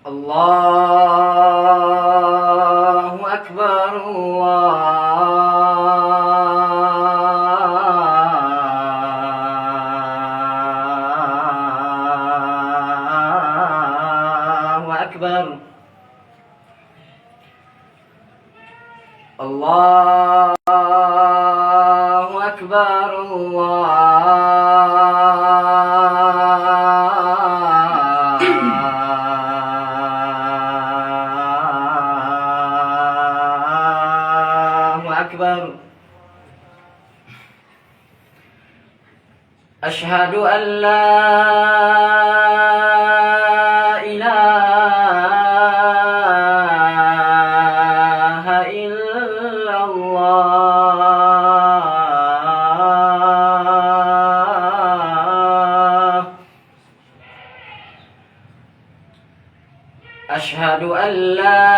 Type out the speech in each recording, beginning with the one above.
الله أكبر الله أكبر الله أكبر أكبر. أشهد أن لا إله إلا الله. أشهد أن لا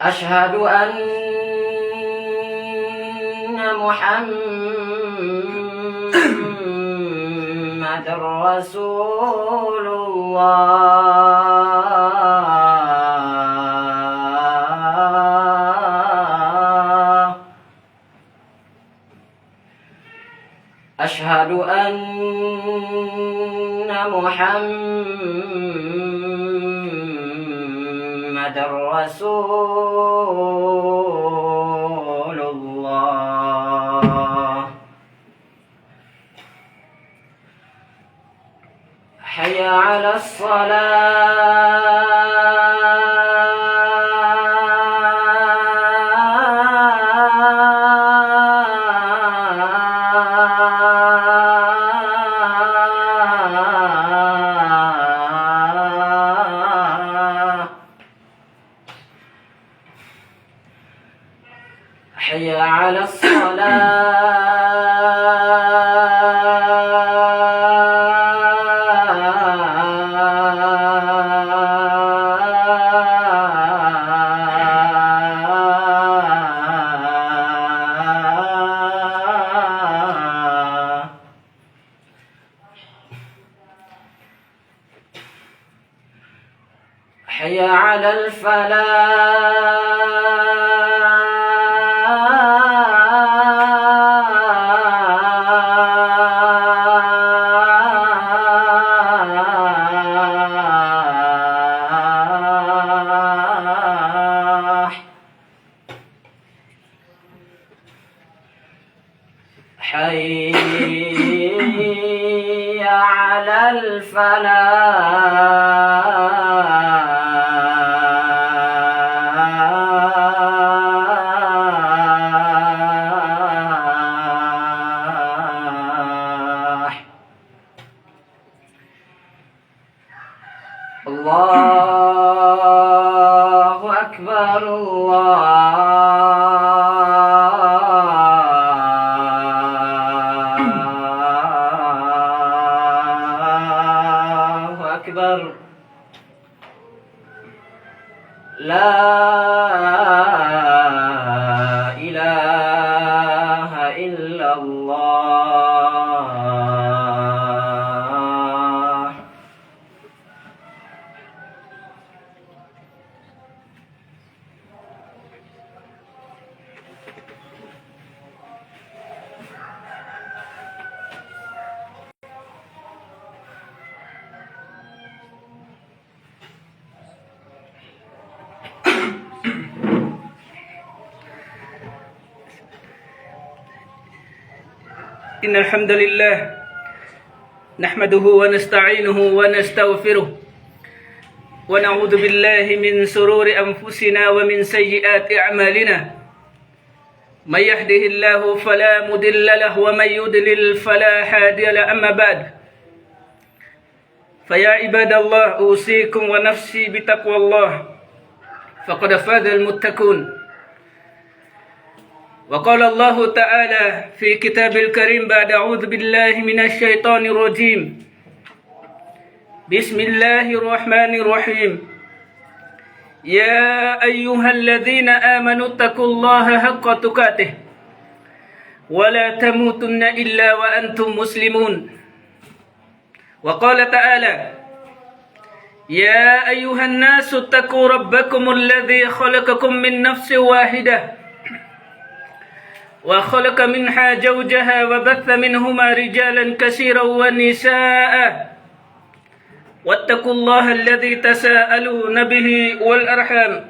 أشهد أن محمد رسول الله. أشهد أن محمد رسول الله. حي على حي على حي على الفلاح. حي على الفلاح. الله أكبر الله أكبر. لا إله إلا الله. إن الحمد لله نحمده ونستعينه ونستغفره ونعوذ بالله من شرور أنفسنا ومن سيئات أعمالنا. من يهده الله فلا مضل له ومن يضلل فلا هادي له. أما بعد فيا عباد الله أوصيكم ونفسي بتقوى الله فقد فاز المتقون. وقال الله تعالى في كتاب الكريم بعد أعوذ بالله من الشيطان الرجيم Bismillahirrahmanirrahim. Ya ayyuhalladzina amanu taqullaha haqqa tuqatih wa la tamutunna illa wa antum muslimun. Wa qala ta'ala: Ya ayyuhan nasu taqu rabbakumul ladzi khalaqakum min nafsin wahidah wa khalaqa minha zawjaha wa batha minhuma rijalan katsiran wa nisaa'a wattaqullaha alladzi tasaaluna bihi wal arham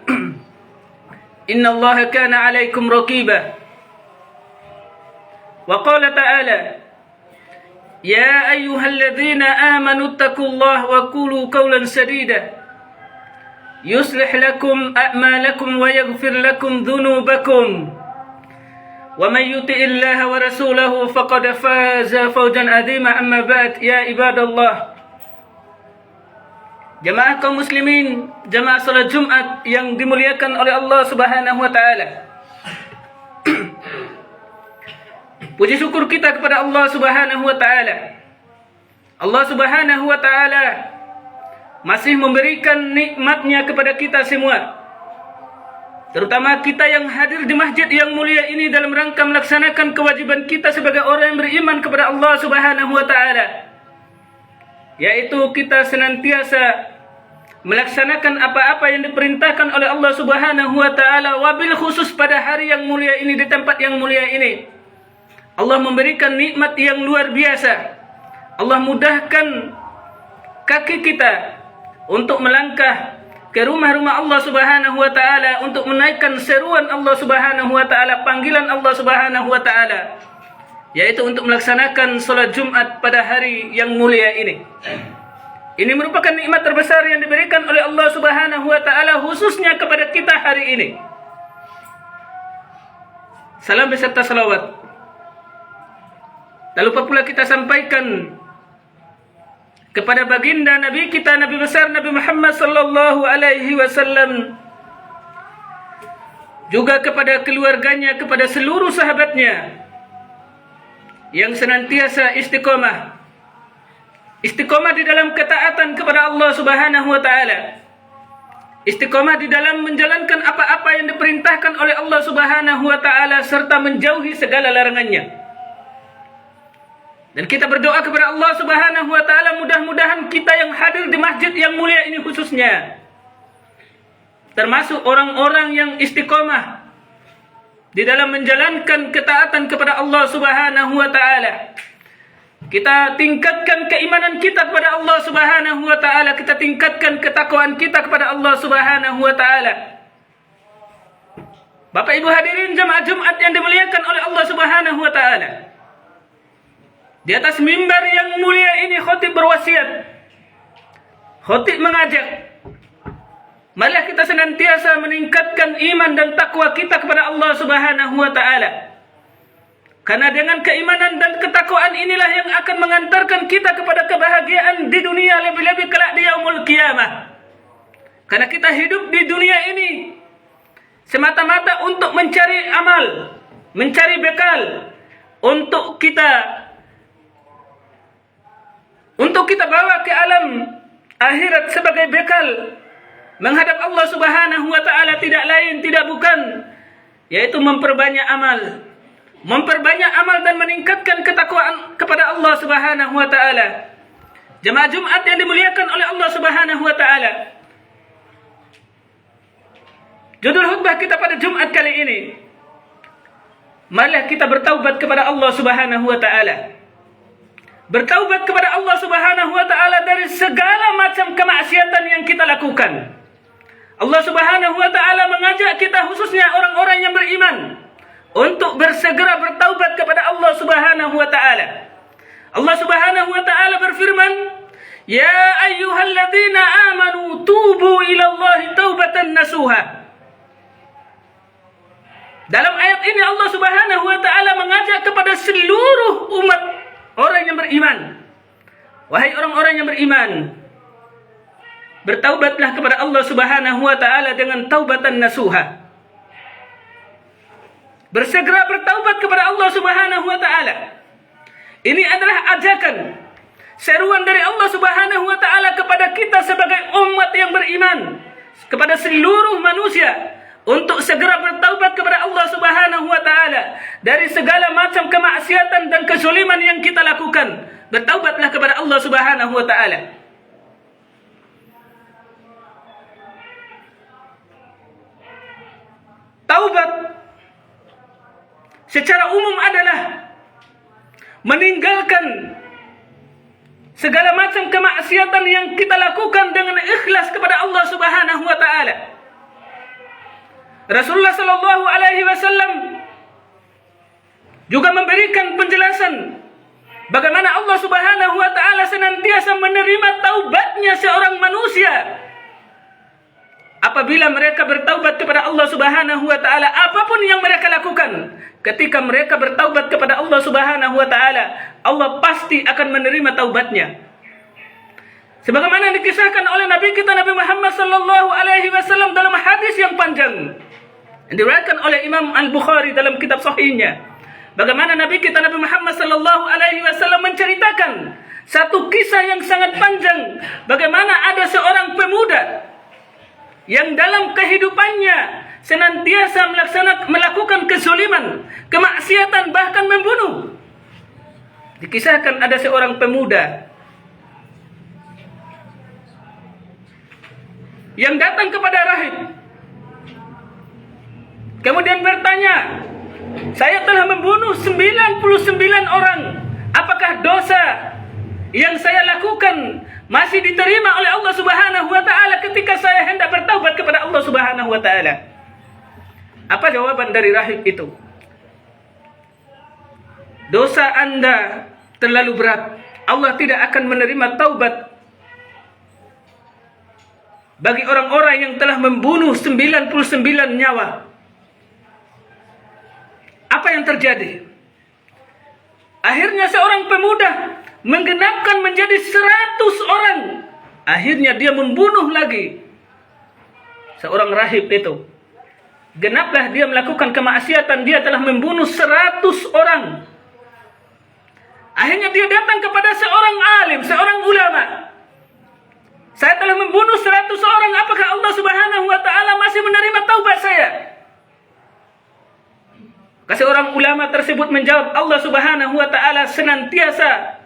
innallaha kana 'alaikum raqiba. Wa qala ta'ala: Ya ayyuhalladzina amanu taqullaha wa qulu qawlan sadida yuslih lakum a'malakum wa yaghfir lakum dhunubakum wa man yuti'illaha wa rasulahu faqad faza fawzan 'azima. Amma ba'd, ya ibadallah. Jamaah kaum muslimin, jamaah salat Jumat yang dimuliakan oleh Allah Subhanahu wa taala. Puji syukur kita kepada Allah Subhanahu wa taala. Allah Subhanahu wa taala masih memberikan nikmat-Nya kepada kita semua. Terutama kita yang hadir di masjid yang mulia ini dalam rangka melaksanakan kewajiban kita sebagai orang yang beriman kepada Allah Subhanahu wa taala, yaitu kita senantiasa melaksanakan apa-apa yang diperintahkan oleh Allah Subhanahu wa taala, wabil khusus pada hari yang mulia ini, di tempat yang mulia ini. Allah memberikan nikmat yang luar biasa. Allah mudahkan kaki kita untuk melangkah ke rumah-rumah Allah Subhanahu wa taala untuk menaikkan seruan Allah Subhanahu wa taala, panggilan Allah Subhanahu wa taala, yaitu untuk melaksanakan salat Jumat pada hari yang mulia ini. Ini merupakan nikmat terbesar yang diberikan oleh Allah Subhanahu wa taala khususnya kepada kita hari ini. Salam beserta salawat tak lupa pula kita sampaikan kepada baginda Nabi kita, Nabi besar Nabi Muhammad sallallahu alaihi wasallam, juga kepada keluarganya, kepada seluruh sahabatnya yang senantiasa istiqomah di dalam ketaatan kepada Allah Subhanahu wa taala, istiqomah di dalam menjalankan apa-apa yang diperintahkan oleh Allah Subhanahu wa taala serta menjauhi segala larangannya. Dan kita berdoa kepada Allah Subhanahu wa taala, mudah-mudahan kita yang hadir di masjid yang mulia ini khususnya termasuk orang-orang yang istiqomah di dalam menjalankan ketaatan kepada Allah Subhanahu wa taala. Kita tingkatkan keimanan kita kepada Allah Subhanahu wa taala, kita tingkatkan ketakwaan kita kepada Allah Subhanahu wa taala. Bapak Ibu hadirin jemaah Jumat yang dimuliakan oleh Allah Subhanahu wa taala, di atas mimbar yang mulia ini khatib berwasiat, khatib mengajak, marilah kita senantiasa meningkatkan iman dan takwa kita kepada Allah Subhanahu wa taala. Karena dengan keimanan dan ketakwaan inilah yang akan mengantarkan kita kepada kebahagiaan di dunia, lebih-lebih kelak di yaumul qiyamah. Karena kita hidup di dunia ini semata-mata untuk mencari amal, mencari bekal untuk kita bawa ke alam akhirat sebagai bekal menghadap Allah Subhanahu wa taala, tidak lain tidak bukan yaitu memperbanyak amal dan meningkatkan ketakwaan kepada Allah Subhanahu wa taala. Jemaah Jumat yang dimuliakan oleh Allah Subhanahu wa taala, judul khutbah kita pada Jumat kali ini, marilah kita bertaubat kepada Allah Subhanahu wa taala. Bertaubat kepada Allah Subhanahu wa taala dari segala macam kemaksiatan yang kita lakukan. Allah Subhanahu wa taala mengajak kita, khususnya orang-orang yang beriman, untuk bersegera bertaubat kepada Allah Subhanahu wa taala. Allah Subhanahu wa taala berfirman, "Ya ayyuhalladzina amanu tubu ila Allahi taubatan nasuha." Dalam ayat ini Allah Subhanahu wa taala mengajak kepada seluruh umat orang yang beriman. Wahai orang-orang yang beriman, bertaubatlah kepada Allah Subhanahu wa taala dengan taubatan nasuha. Bersegera bertaubat kepada Allah Subhanahu wa taala. Ini adalah ajakan seruan dari Allah Subhanahu wa taala kepada kita sebagai umat yang beriman, kepada seluruh manusia untuk segera bertaubat kepada Allah Subhanahu wa taala dari segala macam kemaksiatan dan kezaliman yang kita lakukan. Bertaubatlah kepada Allah Subhanahu wa taala. Taubat secara umum adalah meninggalkan segala macam kemaksiatan yang kita lakukan dengan ikhlas kepada Allah Subhanahu wa taala. Rasulullah sallallahu alaihi wasallam juga memberikan penjelasan bagaimana Allah Subhanahu wa taala senantiasa menerima taubatnya seorang manusia apabila mereka bertaubat kepada Allah Subhanahu wa taala. Apapun yang mereka lakukan, ketika mereka bertaubat kepada Allah Subhanahu wa taala, Allah pasti akan menerima taubatnya. Sebagaimana dikisahkan oleh Nabi kita Nabi Muhammad sallallahu alaihi wasallam dalam hadis yang panjang yang diriwayatkan oleh Imam Al-Bukhari dalam kitab sahihnya, bagaimana Nabi kita Nabi Muhammad sallallahu alaihi wasallam menceritakan satu kisah yang sangat panjang, bagaimana ada seorang pemuda yang dalam kehidupannya senantiasa melakukan kezaliman, kemaksiatan, bahkan membunuh. Dikisahkan ada seorang pemuda yang datang kepada rahib, kemudian bertanya, saya telah membunuh 99 orang. Apakah dosa yang saya lakukan masih diterima oleh Allah Subhanahu wa taala ketika saya hendak bertaubat kepada Allah Subhanahu wa taala? Apa jawaban dari rahib itu? Dosa Anda terlalu berat. Allah tidak akan menerima taubat bagi orang-orang yang telah membunuh 99 nyawa. Apa yang terjadi? Akhirnya seorang pemuda menggenapkan menjadi 100 orang. Akhirnya dia membunuh lagi seorang rahib itu. Genaplah dia melakukan kemaksiatan, dia telah membunuh 100 orang. Akhirnya dia datang kepada seorang alim, seorang ulama. Saya telah membunuh 100 orang, apakah Allah Subhanahu wa taala masih menerima taubat saya? Seorang ulama tersebut menjawab, Allah Subhanahu wa taala senantiasa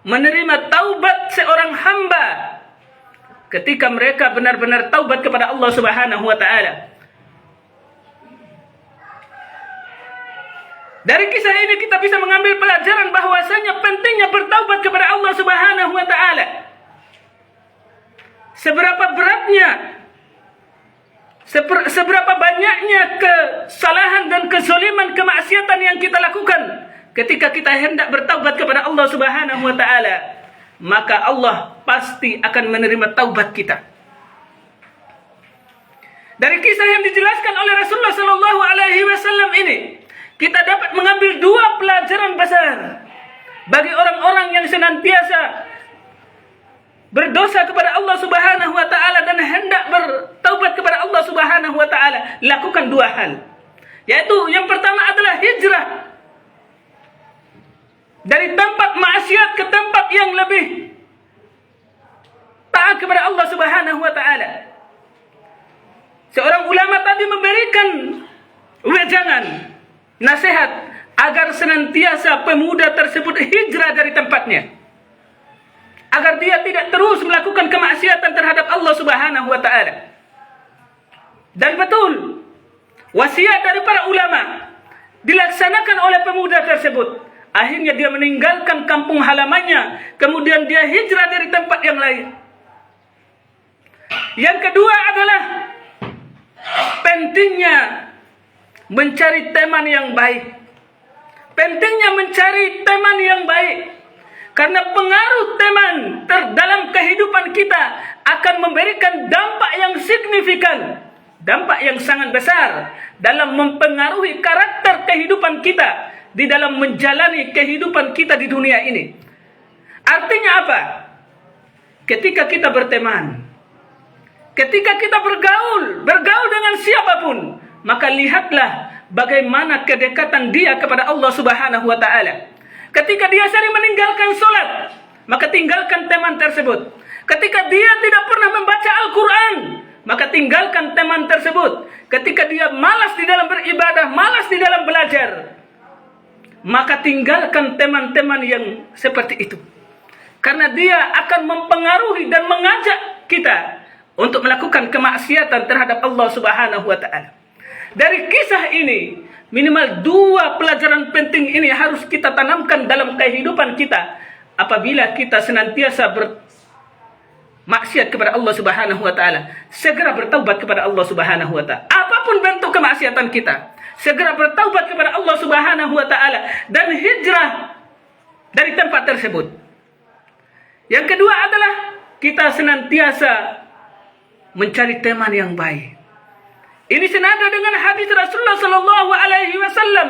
menerima taubat seorang hamba ketika mereka benar-benar taubat kepada Allah Subhanahu wa taala. Dari kisah ini kita bisa mengambil pelajaran bahwasanya pentingnya bertaubat kepada Allah Subhanahu wa taala. Seberapa beratnya, seberapa banyaknya kesalahan dan kezaliman, kemaksiatan yang kita lakukan, ketika kita hendak bertaubat kepada Allah Subhanahu wa taala, maka Allah pasti akan menerima taubat kita. Dari kisah yang dijelaskan oleh Rasulullah sallallahu alaihi wasallam ini, kita dapat mengambil dua pelajaran besar bagi orang-orang yang senantiasa berdosa kepada Allah Subhanahu wa taala dan hendak bertaubat kepada Allah Subhanahu wa taala. Lakukan dua hal, yaitu yang pertama adalah hijrah dari tempat maksiat ke tempat yang lebih taat kepada Allah Subhanahu wa taala. Seorang ulama tadi memberikan wejangan, nasihat agar senantiasa pemuda tersebut hijrah dari tempatnya, agar dia tidak terus melakukan kemaksiatan terhadap Allah Subhanahu wa taala. Dan betul, wasiat dari para ulama dilaksanakan oleh pemuda tersebut. Akhirnya dia meninggalkan kampung halamannya, kemudian dia hijrah dari tempat yang lain. Yang kedua adalah pentingnya mencari teman yang baik. Pentingnya mencari teman yang baik, karena pengaruh teman dalam kehidupan kita akan memberikan dampak yang signifikan, dampak yang sangat besar dalam mempengaruhi karakter kehidupan kita di dalam menjalani kehidupan kita di dunia ini. Artinya apa? Ketika kita berteman, ketika kita bergaul dengan siapapun, maka lihatlah bagaimana kedekatan dia kepada Allah Subhanahu wa taala. Ketika dia sering meninggalkan sholat, maka tinggalkan teman tersebut. Ketika dia tidak pernah membaca Al-Quran, maka tinggalkan teman tersebut. Ketika dia malas di dalam beribadah, malas di dalam belajar, maka tinggalkan teman-teman yang seperti itu. Karena dia akan mempengaruhi dan mengajak kita untuk melakukan kemaksiatan terhadap Allah Subhanahu wa Ta'ala. Dari kisah ini, minimal 2 pelajaran penting ini harus kita tanamkan dalam kehidupan kita apabila kita senantiasa bermaksiat kepada Allah Subhanahu wa Ta'ala. Segera bertaubat kepada Allah Subhanahu wa Ta'ala. Apapun bentuk kemaksiatan kita, segera bertaubat kepada Allah Subhanahu wa Ta'ala dan hijrah dari tempat tersebut. Yang kedua adalah kita senantiasa mencari teman yang baik. Ini senada dengan hadis Rasulullah sallallahu alaihi wasallam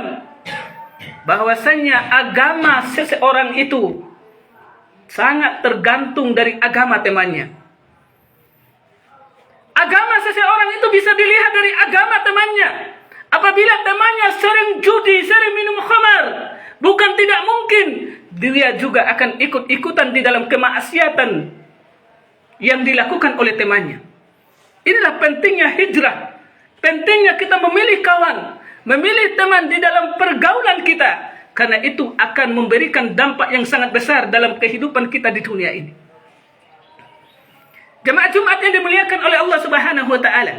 bahwasanya agama seseorang itu sangat tergantung dari agama temannya. Agama seseorang itu bisa dilihat dari agama temannya. Apabila temannya sering judi, sering minum khamar, bukan tidak mungkin dia juga akan ikut-ikutan di dalam kemaksiatan yang dilakukan oleh temannya. Inilah pentingnya hijrah. Pentingnya kita memilih kawan, memilih teman di dalam pergaulan kita. Karena itu akan memberikan dampak yang sangat besar dalam kehidupan kita di dunia ini. Jemaah Jumat yang dimuliakan oleh Allah Subhanahu wa Ta'ala.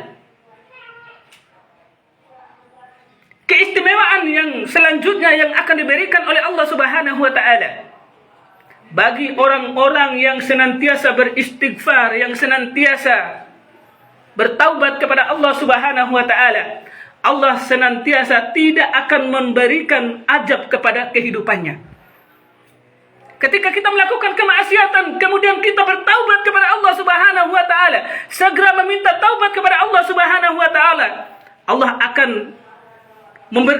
Keistimewaan yang selanjutnya yang akan diberikan oleh Allah Subhanahu wa Ta'ala bagi orang-orang yang senantiasa beristighfar, yang senantiasa bertaubat kepada Allah Subhanahu wa Ta'ala, Allah senantiasa tidak akan memberikan ajab kepada kehidupannya. Ketika kita melakukan kemaksiatan, kemudian kita bertaubat kepada Allah Subhanahu wa Ta'ala, segera meminta taubat kepada Allah Subhanahu wa Ta'ala, Allah akan memberi